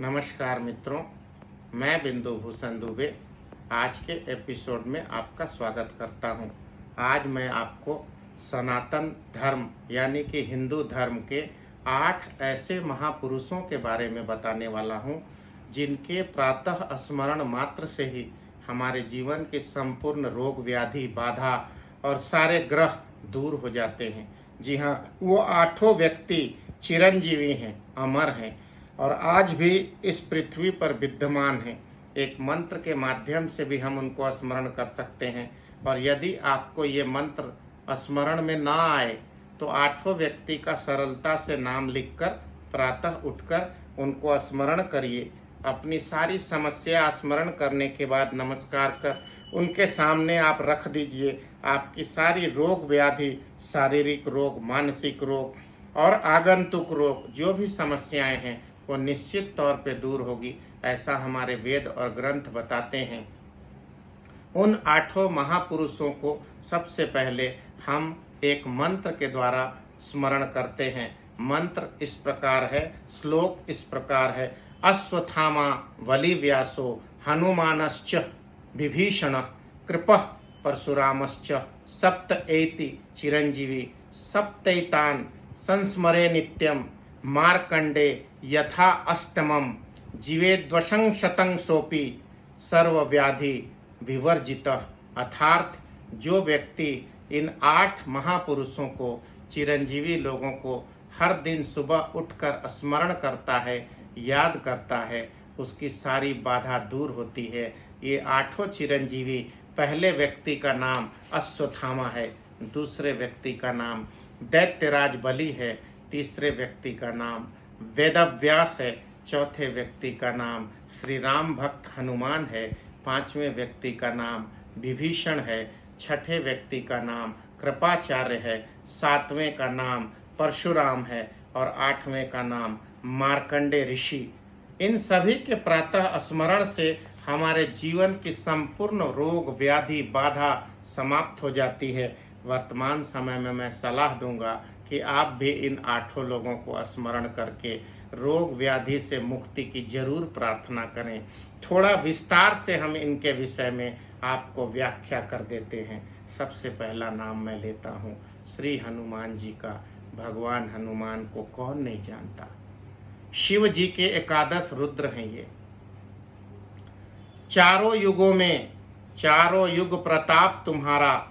नमस्कार मित्रों, मैं बिंदु भूषण दुबे आज के एपिसोड में आपका स्वागत करता हूं। आज मैं आपको सनातन धर्म यानी कि हिंदू धर्म के 8 ऐसे महापुरुषों के बारे में बताने वाला हूं, जिनके प्रातः स्मरण मात्र से ही हमारे जीवन के संपूर्ण रोग व्याधि बाधा और सारे ग्रह दूर हो जाते हैं। जी हाँ, वो 8 व्यक्ति चिरंजीवी हैं, अमर हैं और आज भी इस पृथ्वी पर विद्यमान है। एक मंत्र के माध्यम से भी हम उनको स्मरण कर सकते हैं। और यदि आपको ये मंत्र स्मरण में ना आए तो 8 व्यक्ति का सरलता से नाम लिखकर प्रातः उठकर उनको स्मरण करिए। अपनी सारी समस्या स्मरण करने के बाद नमस्कार कर उनके सामने आप रख दीजिए। आपकी सारी रोग व्याधि, शारीरिक रोग, मानसिक रोग और आगंतुक रोग जो भी समस्याएं हैं वो निश्चित तौर पे दूर होगी, ऐसा हमारे वेद और ग्रंथ बताते हैं। उन 8 महापुरुषों को सबसे पहले हम एक मंत्र के द्वारा स्मरण करते हैं। मंत्र इस प्रकार है, श्लोक इस प्रकार है। अश्वत्थामा बलिव्यासो हनुमानश्च विभीषण कृपः परशुरामश्च सप्त एति चिरंजीवी सप्तैतान संस्मरे नित्यम मार्कंडे यथा अष्टमम जीवेद्वशं शतं सोपि सर्वव्याधि विवर्जितः। अर्थात जो व्यक्ति इन 8 महापुरुषों को, चिरंजीवी लोगों को हर दिन सुबह उठकर स्मरण करता है, याद करता है, उसकी सारी बाधा दूर होती है। ये 8 चिरंजीवी, पहले व्यक्ति का नाम अश्वत्थामा है, दूसरे व्यक्ति का नाम दैत्यराज बलि है, तीसरे व्यक्ति का नाम वेदव्यास है, चौथे व्यक्ति का नाम श्री राम भक्त हनुमान है, 5वें व्यक्ति का नाम विभीषण है, 6ठे व्यक्ति का नाम कृपाचार्य है, 7वें का नाम परशुराम है और 8वें का नाम मार्कंडे ऋषि। इन सभी के प्रातः स्मरण से हमारे जीवन की संपूर्ण रोग व्याधि बाधा समाप्त हो जाती है। वर्तमान समय में मैं सलाह दूंगा कि आप भी इन 8 लोगों को स्मरण करके रोग व्याधि से मुक्ति की जरूर प्रार्थना करें। थोड़ा विस्तार से हम इनके विषय में आपको व्याख्या कर देते हैं। सबसे पहला नाम मैं लेता हूँ श्री हनुमान जी का। भगवान हनुमान को कौन नहीं जानता। शिव जी के 11 रुद्र हैं ये। चारों युगों में चारों युग प्रताप तुम्हारा,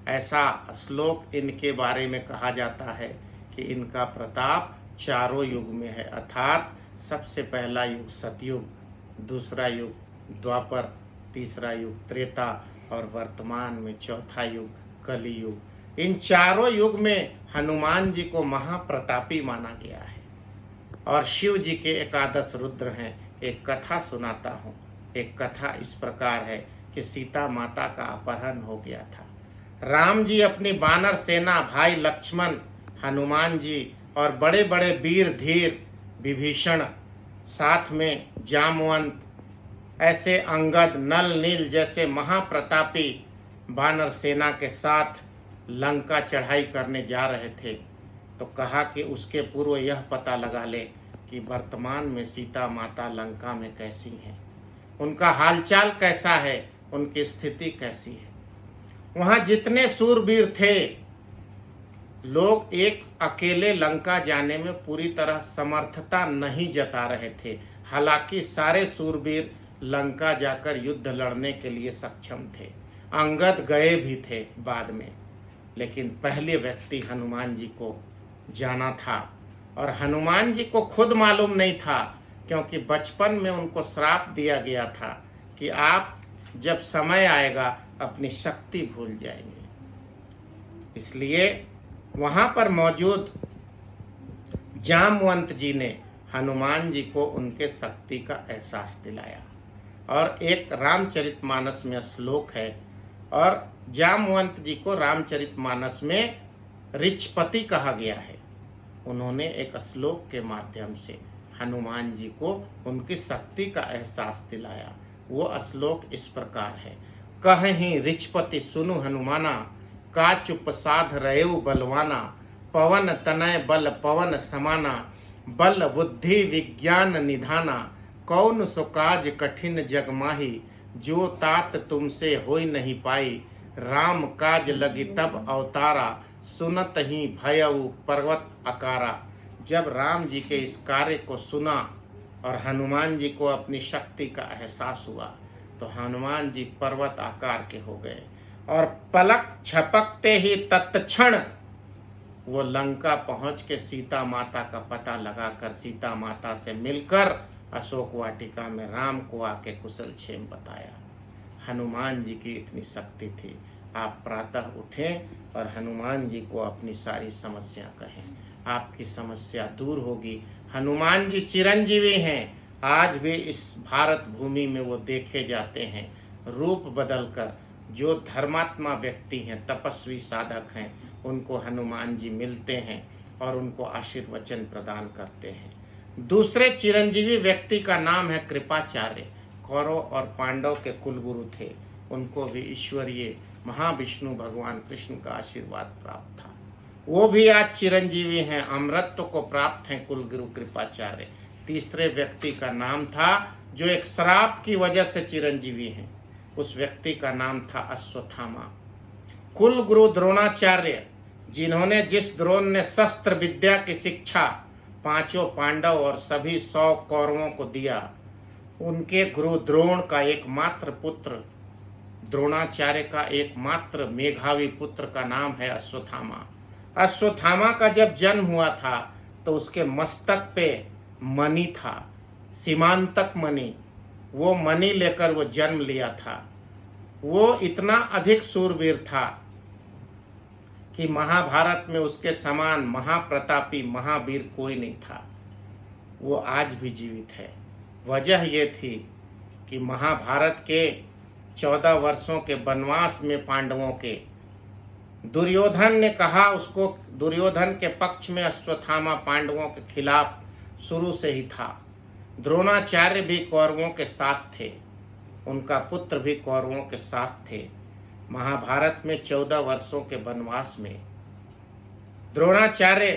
ऐसा श्लोक इनके बारे में कहा जाता है कि इनका प्रताप चारों युग में है। अर्थात सबसे पहला युग सतयुग, दूसरा युग द्वापर, तीसरा युग त्रेता और वर्तमान में चौथा युग कलियुग। इन चारों युग में हनुमान जी को महाप्रतापी माना गया है। और शिव जी के 11 रुद्र हैं। एक कथा सुनाता हूँ। एक कथा इस प्रकार है कि सीता माता का अपहरण हो गया था। राम जी अपनी वानर सेना, भाई लक्ष्मण, हनुमान जी और बड़े बड़े वीर धीर विभीषण, साथ में जामवंत, ऐसे अंगद, नल, नील जैसे महाप्रतापी वानर सेना के साथ लंका चढ़ाई करने जा रहे थे। तो कहा कि उसके पूर्व यह पता लगा ले कि वर्तमान में सीता माता लंका में कैसी हैं, उनका हालचाल कैसा है, उनकी स्थिति कैसी है। वहां जितने सूरवीर थे, लोग एक अकेले लंका जाने में पूरी तरह समर्थता नहीं जता रहे थे। हालांकि सारे सूरवीर लंका जाकर युद्ध लड़ने के लिए सक्षम थे। अंगद गए भी थे बाद में, लेकिन पहले व्यक्ति हनुमान जी को जाना था। और हनुमान जी को खुद मालूम नहीं था, क्योंकि बचपन में उनको श्राप दिया गया था कि आप जब समय आएगा अपनी शक्ति भूल जाएंगे। इसलिए वहां पर मौजूद जामवंत जी ने हनुमान जी को उनके शक्ति का एहसास दिलाया। और एक रामचरितमानस में श्लोक है, और जामवंत जी को रामचरितमानस में ऋक्षपति कहा गया है। उन्होंने एक श्लोक के माध्यम से हनुमान जी को उनकी शक्ति का एहसास दिलाया। वो श्लोक इस प्रकार है। कहीं ऋक्षपति सुनु हनुमाना, का चुप साध रेउ बलवाना, पवन तनय बल पवन समाना, बल बुद्धि विज्ञान निधाना, कौन सो काज कठिन जग माही, जो तात तुमसे होई नहीं पाई। राम काज लगी तब अवतारा, सुनत ही भयउ पर्वत आकारा। जब राम जी के इस कार्य को सुना और हनुमान जी को अपनी शक्ति का एहसास हुआ, तो हनुमान जी पर्वत आकार के हो गए और पलक झपकते ही तत्क्षण वो लंका पहुंच के सीता माता का पता लगाकर सीता माता से मिलकर अशोक वाटिका में राम को आके कुशल क्षेम बताया। हनुमान जी की इतनी शक्ति थी। आप प्रातः उठें और हनुमान जी को अपनी सारी समस्या कहें, आपकी समस्या दूर होगी। हनुमान जी चिरंजीवी हैं, आज भी इस भारत भूमि में वो देखे जाते हैं रूप बदलकर। जो धर्मात्मा व्यक्ति हैं, तपस्वी साधक हैं, उनको हनुमान जी मिलते हैं और उनको आशीर्वचन प्रदान करते हैं। दूसरे चिरंजीवी व्यक्ति का नाम है कृपाचार्य। कौरव और पांडव के कुलगुरु थे, उनको भी ईश्वरीय महाविष्णु भगवान कृष्ण का आशीर्वाद प्राप्त था। वो भी आज चिरंजीवी हैं, अमरत्व को प्राप्त हैं कुलगुरु कृपाचार्य। तीसरे व्यक्ति का नाम था जो एक श्राप की वजह से चिरंजीवी हैं, उस व्यक्ति का नाम था अश्वत्थामा। कुल गुरु द्रोणाचार्य, जिस द्रोण ने शस्त्र विद्या की शिक्षा पांचों पांडव और सभी 100 कौरवों को दिया, उनके गुरु द्रोण का एकमात्र पुत्र, द्रोणाचार्य का एकमात्र मेधावी पुत्र का नाम है अश्वत्थामा। अश्वत्थामा का जब जन्म हुआ था तो उसके मस्तक पे मणि था, सीमांतक मणि। वो मणि लेकर वो जन्म लिया था। वो इतना अधिक सूरवीर था कि महाभारत में उसके समान महाप्रतापी महावीर कोई नहीं था। वो आज भी जीवित है। वजह ये थी कि महाभारत के 14 वर्षों के वनवास में पांडवों के दुर्योधन ने कहा, उसको दुर्योधन के पक्ष में अश्वत्थामा पांडवों के खिलाफ शुरू से ही था। द्रोणाचार्य भी कौरवों के साथ थे, उनका पुत्र भी कौरवों के साथ थे। महाभारत में 14 वर्षों के वनवास में द्रोणाचार्य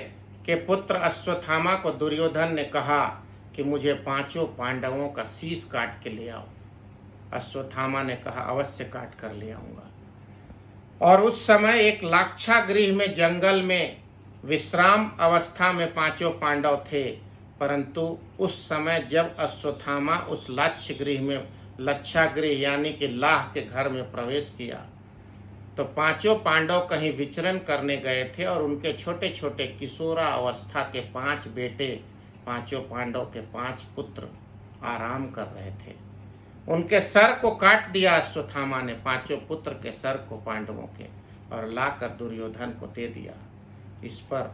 के पुत्र अश्वत्थामा को दुर्योधन ने कहा कि मुझे पांचों पांडवों का शीश काट के ले आओ। अश्वत्थामा ने कहा अवश्य काट कर ले आऊंगा। और उस समय एक लाक्षागृह में जंगल में विश्राम अवस्था में पांचों पांडव थे, परंतु उस समय जब अश्वत्थामा उस लाक्षागृह में, लक्षागृह यानी कि लाह के घर में प्रवेश किया, तो पांचों पांडव कहीं विचरण करने गए थे और उनके छोटे छोटे किशोरा अवस्था के 5 बेटे, पांचों पांडव के 5 पुत्र आराम कर रहे थे। उनके सर को काट दिया अश्वत्थामा ने, पांचों पुत्र के सर को पांडवों के, और लाकर दुर्योधन को दे दिया। इस पर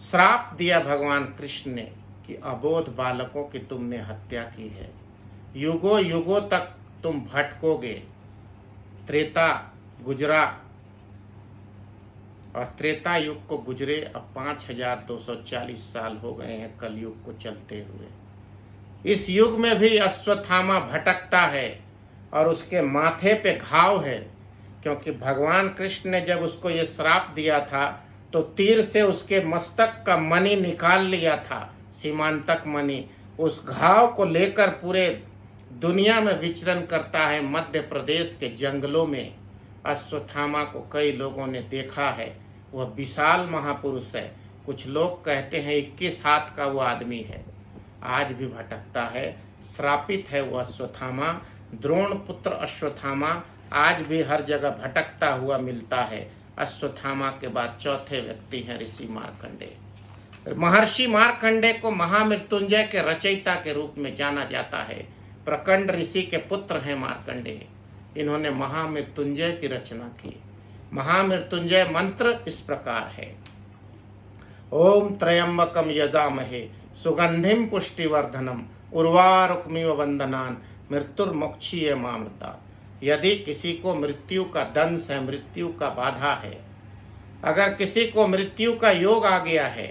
श्राप दिया भगवान कृष्ण ने कि अबोध बालकों की तुमने हत्या की है, युगों युगों तक तुम भटकोगे। त्रेता गुजरा और त्रेता युग को गुजरे अब 5240 साल हो गए हैं कलयुग को चलते हुए। इस युग में भी अश्वत्थामा भटकता है और उसके माथे पे घाव है, क्योंकि भगवान कृष्ण ने जब उसको ये श्राप दिया था तो तीर से उसके मस्तक का मणि निकाल लिया था, सीमांतक मणि। उस घाव को लेकर पूरे दुनिया में विचरण करता है। मध्य प्रदेश के जंगलों में अश्वत्थामा को कई लोगों ने देखा है। वह विशाल महापुरुष है। कुछ लोग कहते हैं 21 हाथ का वो आदमी है। आज भी भटकता है, श्रापित है वो अश्वत्थामा। द्रोण पुत्र अश्वत्थामा आज भी हर जगह भटकता हुआ मिलता है। अश्वत्थामा के बाद चौथे व्यक्ति हैं ऋषि मार्कंडेय। महर्षि मार्कंडेय को महामृत्युंजय के रचयिता के रूप में जाना जाता है। प्रकंड ऋषि के पुत्र हैं मार्कंडेय। इन्होंने महामृत्युंजय की रचना की। महामृत्युंजय मंत्र इस प्रकार है, ओम त्रयंबकम यजामहे सुगंधिम पुष्टिवर्धनम उर्वारुकमिव वंदनान मृत्युर्मोक्षीय मामृता। यदि किसी को मृत्यु का दंश है, मृत्यु का बाधा है, अगर किसी को मृत्यु का योग आ गया है,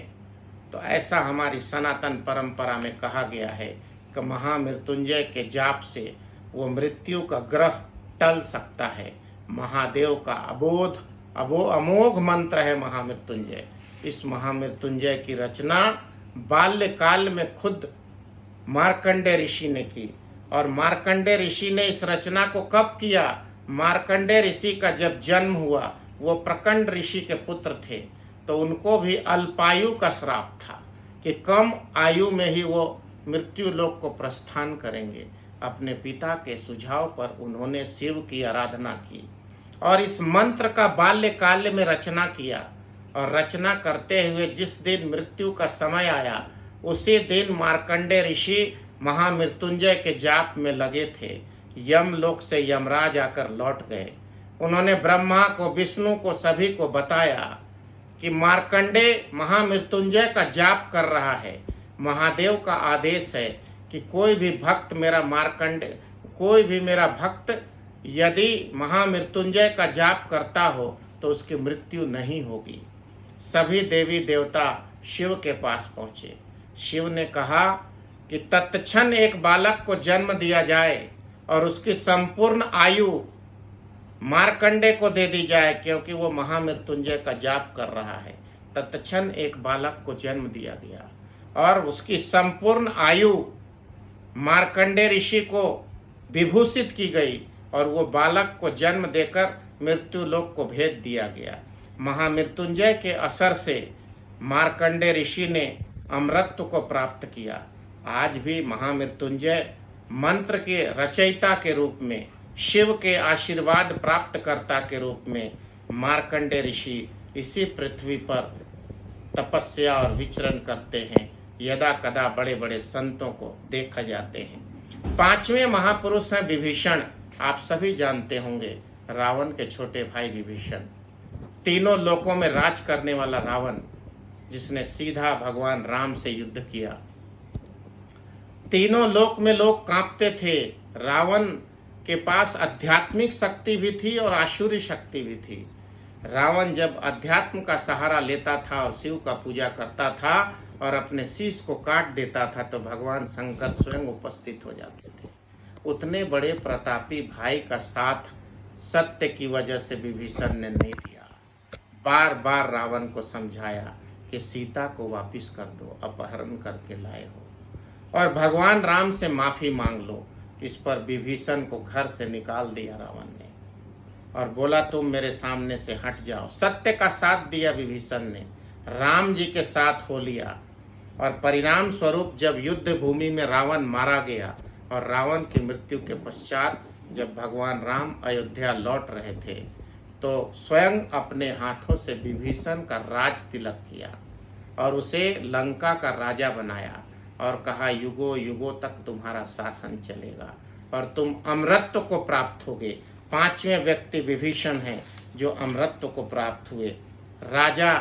तो ऐसा हमारी सनातन परंपरा में कहा गया है कि महामृत्युंजय के जाप से वो मृत्यु का ग्रह टल सकता है। महादेव का अमोघ मंत्र है महामृत्युंजय। इस महामृत्युंजय की रचना बाल्यकाल में खुद मार्कंडे ऋषि ने की। और मार्कंडे ऋषि ने इस रचना को कब किया? मार्कंडे ऋषि का जब जन्म हुआ, वो प्रकंड ऋषि के पुत्र थे, तो उनको भी अल्पायु का श्राप था कि कम आयु में ही वो मृत्यु लोक को प्रस्थान करेंगे। अपने पिता के सुझाव पर उन्होंने शिव की आराधना की और इस मंत्र का बाल्यकाल में रचना किया। और रचना करते हुए जिस दिन मृत्यु का समय आया, उसी दिन मार्कंडे ऋषि महामृत्युंजय के जाप में लगे थे। यमलोक से यमराज आकर लौट गए। उन्होंने ब्रह्मा को, विष्णु को, सभी को बताया कि मार्कंडे महामृत्युंजय का जाप कर रहा है। महादेव का आदेश है कि कोई भी मेरा भक्त यदि महामृत्युंजय का जाप करता हो तो उसकी मृत्यु नहीं होगी। सभी देवी देवता शिव के पास पहुंचे। शिव ने कहा कि तत्क्षण एक बालक को जन्म दिया जाए और उसकी संपूर्ण आयु मार्कंडे को दे दी जाए, क्योंकि वो महामृत्युंजय का जाप कर रहा है। तत्क्षण एक बालक को जन्म दिया गया और उसकी संपूर्ण आयु मार्कंडे ऋषि को विभूषित की गई और वो बालक को जन्म देकर मृत्यु लोक को भेज दिया गया। महामृत्युंजय के असर से मार्कंडे ऋषि ने अमरत्व को प्राप्त किया। आज भी महामृत्युंजय मंत्र के रचयिता के रूप में, शिव के आशीर्वाद प्राप्तकर्ता के रूप में मार्कंडे ऋषि इसी पृथ्वी पर तपस्या और विचरण करते हैं। यदा कदा बड़े बड़े संतों को देखा जाते हैं। पांचवें महापुरुष हैं विभीषण। आप सभी जानते होंगे, रावण के छोटे भाई विभीषण। तीनों लोकों में राज करने वाला रावण, जिसने सीधा भगवान राम से युद्ध किया। तीनों लोक में लोग कांपते थे। रावण के पास आध्यात्मिक शक्ति भी थी और आसुरी शक्ति भी थी। रावण जब अध्यात्म का सहारा लेता था और शिव का पूजा करता था और अपने शीश को काट देता था, तो भगवान शंकर स्वयं उपस्थित हो जाते थे। उतने बड़े प्रतापी भाई का साथ सत्य की वजह से विभीषण ने नहीं दिया। बार बार रावण को समझाया कि सीता को वापिस कर दो, अपहरण करके लाए हो, और भगवान राम से माफी मांग लो। इस पर विभीषण को घर से निकाल दिया रावण ने और बोला तुम मेरे सामने से हट जाओ। सत्य का साथ दिया विभीषण ने, राम जी के साथ हो लिया। और परिणाम स्वरूप जब युद्ध भूमि में रावण मारा गया और रावण की मृत्यु के पश्चात जब भगवान राम अयोध्या लौट रहे थे, तो स्वयं अपने हाथों से विभीषण का राज तिलक किया और उसे लंका का राजा बनाया और कहा युगों युगों तक तुम्हारा शासन चलेगा और तुम अमरत्व को प्राप्त होगे। पांचवें व्यक्ति विभीषण हैं जो अमरत्व को प्राप्त हुए। राजा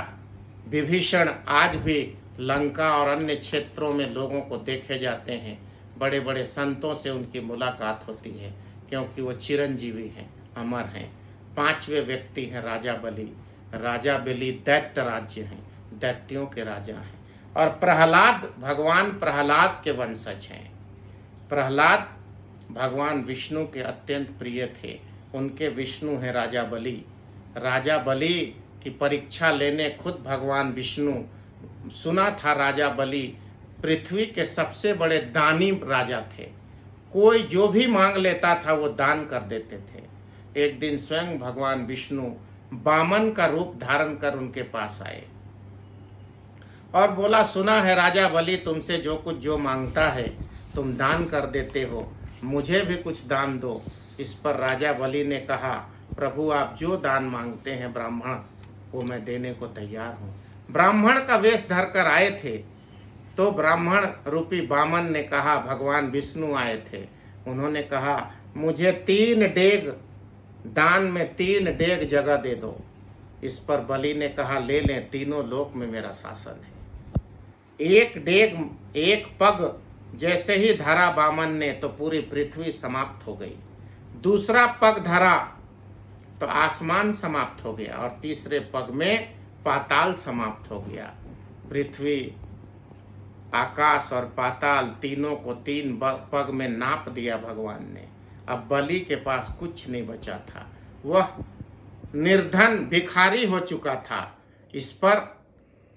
विभीषण आज भी लंका और अन्य क्षेत्रों में लोगों को देखे जाते हैं। बड़े बड़े संतों से उनकी मुलाकात होती है, क्योंकि वो चिरंजीवी हैं, अमर हैं। पांचवें व्यक्ति हैं राजा बलि। राजा बलि दैत्य राज्य हैं, दैत्यों के राजा हैं। और प्रहलाद भगवान प्रहलाद के वंशज हैं। प्रहलाद भगवान विष्णु के अत्यंत प्रिय थे। उनके विष्णु हैं राजा बलि। राजा बलि की परीक्षा लेने खुद भगवान विष्णु, सुना था राजा बलि पृथ्वी के सबसे बड़े दानी राजा थे। कोई जो भी मांग लेता था वो दान कर देते थे। एक दिन स्वयं भगवान विष्णु वामन का रूप धारण कर उनके पास आए और बोला सुना है राजा बलि तुमसे जो कुछ जो मांगता है तुम दान कर देते हो, मुझे भी कुछ दान दो। इस पर राजा बलि ने कहा प्रभु आप जो दान मांगते हैं ब्राह्मण, वो मैं देने को तैयार हूँ। ब्राह्मण का वेश धर कर आए थे, तो ब्राह्मण रूपी वामन ने कहा, भगवान विष्णु आए थे, उन्होंने कहा मुझे 3 डेग दान में 3 डेग जगह दे दो। इस पर बलि ने कहा ले लें, तीनों लोक में मेरा शासन है। 1 डेग 1 पग जैसे ही धरा वामन ने तो पूरी पृथ्वी समाप्त हो गई। दूसरा पग धरा तो आसमान समाप्त हो गया और तीसरे पग में पाताल समाप्त हो गया। पृथ्वी, आकाश और पाताल तीनों को 3 पग में नाप दिया भगवान ने। अब बलि के पास कुछ नहीं बचा था, वह निर्धन भिखारी हो चुका था। इस पर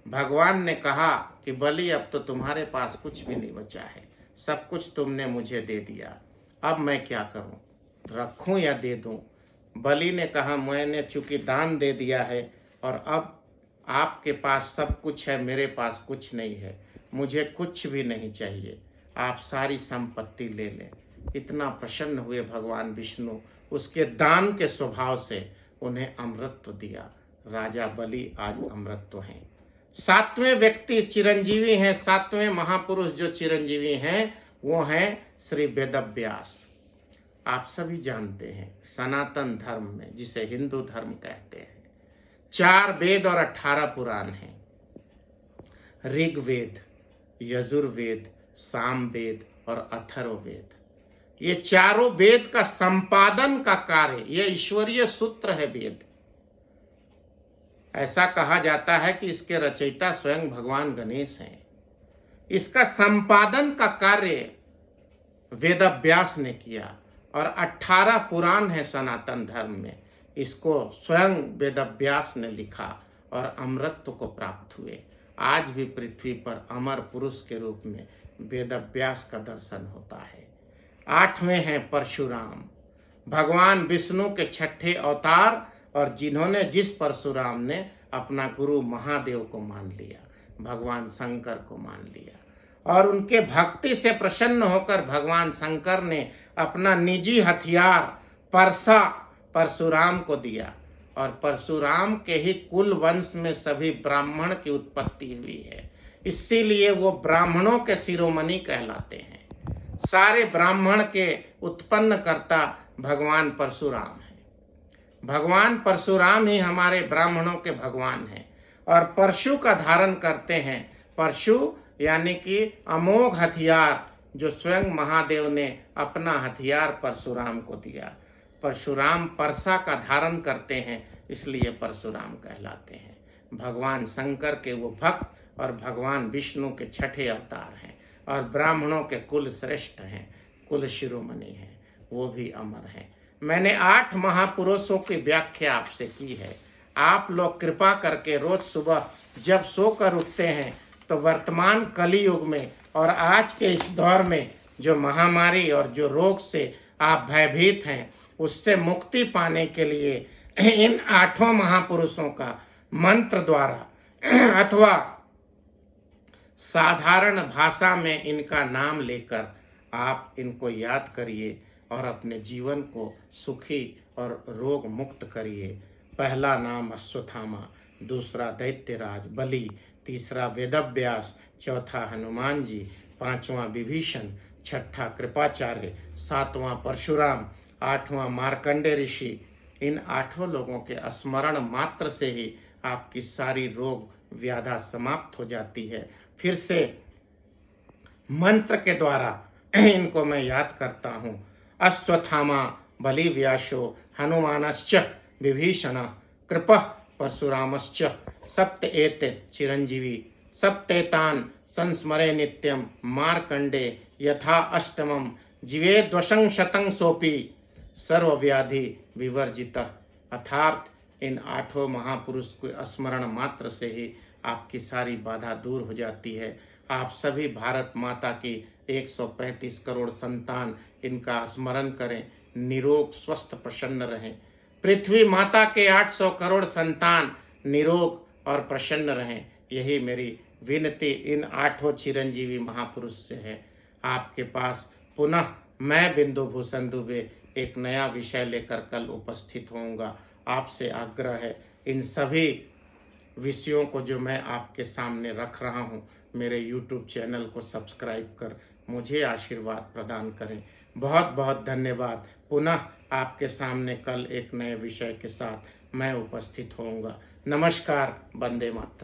भगवान ने कहा कि बलि अब तो तुम्हारे पास कुछ भी नहीं बचा है, सब कुछ तुमने मुझे दे दिया, अब मैं क्या करूं, रखूं या दे दूं। बलि ने कहा, मैंने चूंकि दान दे दिया है और अब आपके पास सब कुछ है, मेरे पास कुछ नहीं है, मुझे कुछ भी नहीं चाहिए, आप सारी संपत्ति ले लें। इतना प्रसन्न हुए भगवान विष्णु, उसके दान के स्वभाव से उन्हें अमृतत्व दिया। राजा बलि आज अमृतत्व हैं। सातवें व्यक्ति चिरंजीवी हैं, सातवें महापुरुष जो चिरंजीवी हैं वो हैं श्री वेदव्यास। आप सभी जानते हैं सनातन धर्म में, जिसे हिंदू धर्म कहते हैं, 4 वेद और 18 पुराण हैं। ऋग्वेद, यजुर्वेद, सामवेद और अथर्ववेद, ये चारों वेद का संपादन का कार्य, ये ईश्वरीय सूत्र है वेद। ऐसा कहा जाता है कि इसके रचयिता स्वयं भगवान गणेश हैं। इसका संपादन का कार्य वेदव्यास ने किया और 18 पुराण है सनातन धर्म में, इसको स्वयं वेदव्यास ने लिखा और अमृतत्व को प्राप्त हुए। आज भी पृथ्वी पर अमर पुरुष के रूप में वेदव्यास का दर्शन होता है। 8वें हैं परशुराम, भगवान विष्णु के 6ठे अवतार, और जिन्होंने, जिस परशुराम ने अपना गुरु महादेव को मान लिया, भगवान शंकर को मान लिया, और उनके भक्ति से प्रसन्न होकर भगवान शंकर ने अपना निजी हथियार परसा परशुराम को दिया, और परशुराम के ही कुल वंश में सभी ब्राह्मण की उत्पत्ति हुई है, इसीलिए वो ब्राह्मणों के शिरोमणि कहलाते हैं। सारे ब्राह्मण के उत्पन्न करता भगवान परशुराम है। भगवान परशुराम ही हमारे ब्राह्मणों के भगवान हैं और परशु का धारण करते हैं। परशु यानी कि अमोघ हथियार, जो स्वयं महादेव ने अपना हथियार परशुराम को दिया। परशुराम परसा का धारण करते हैं, इसलिए परशुराम कहलाते हैं। भगवान शंकर के वो भक्त और भगवान विष्णु के 6ठे अवतार हैं और ब्राह्मणों के कुल श्रेष्ठ हैं, कुल शिरोमणि हैं, वो भी अमर हैं। मैंने 8 महापुरुषों की व्याख्या आपसे की है। आप लोग कृपा करके रोज सुबह जब सोकर उठते हैं तो वर्तमान कलियुग में और आज के इस दौर में जो महामारी और जो रोग से आप भयभीत हैं, उससे मुक्ति पाने के लिए इन 8 महापुरुषों का मंत्र द्वारा अथवा साधारण भाषा में इनका नाम लेकर आप इनको याद करिए और अपने जीवन को सुखी और रोग मुक्त करिए। पहला नाम अश्वत्थामा, दूसरा दैत्यराज बलि, तीसरा वेदव्यास, चौथा हनुमान जी, 5वां विभीषण, 6ठा कृपाचार्य, 7वां परशुराम, 8वां मार्कंडे ऋषि। इन 8 लोगों के स्मरण मात्र से ही आपकी सारी रोग व्याधा समाप्त हो जाती है। फिर से मंत्र के द्वारा इनको मैं याद करता हूँ। अश्वत्थामा बलि व्यासो हनुमानश्च विभीषण कृपः परशुरामश्च सप्त एते चिरंजीवी सप्तेतान संस्मरे नित्यम मार्कंडे यथा अष्टमम जीवेद्वशं शतं सोपि सर्वव्याधि विवर्जितः। अर्थात इन 8 महापुरुष को स्मरण मात्र से ही आपकी सारी बाधा दूर हो जाती है। आप सभी भारत माता की 135 करोड़ संतान इनका स्मरण करें, निरोग स्वस्थ प्रसन्न रहें। पृथ्वी माता के 800 करोड़ संतान निरोग और प्रसन्न रहें, यही मेरी विनती इन 8 चिरंजीवी महापुरुष से है। आपके पास पुनः मैं बिंदु भूषण दुबे एक नया विषय लेकर कल उपस्थित होऊंगा। आपसे आग्रह है, इन सभी विषयों को जो मैं आपके सामने रख रहा हूं, मेरे YouTube चैनल को सब्सक्राइब कर मुझे आशीर्वाद प्रदान करें। बहुत बहुत धन्यवाद। पुनः आपके सामने कल एक नए विषय के साथ मैं उपस्थित होऊंगा। नमस्कार। वंदे मातरम।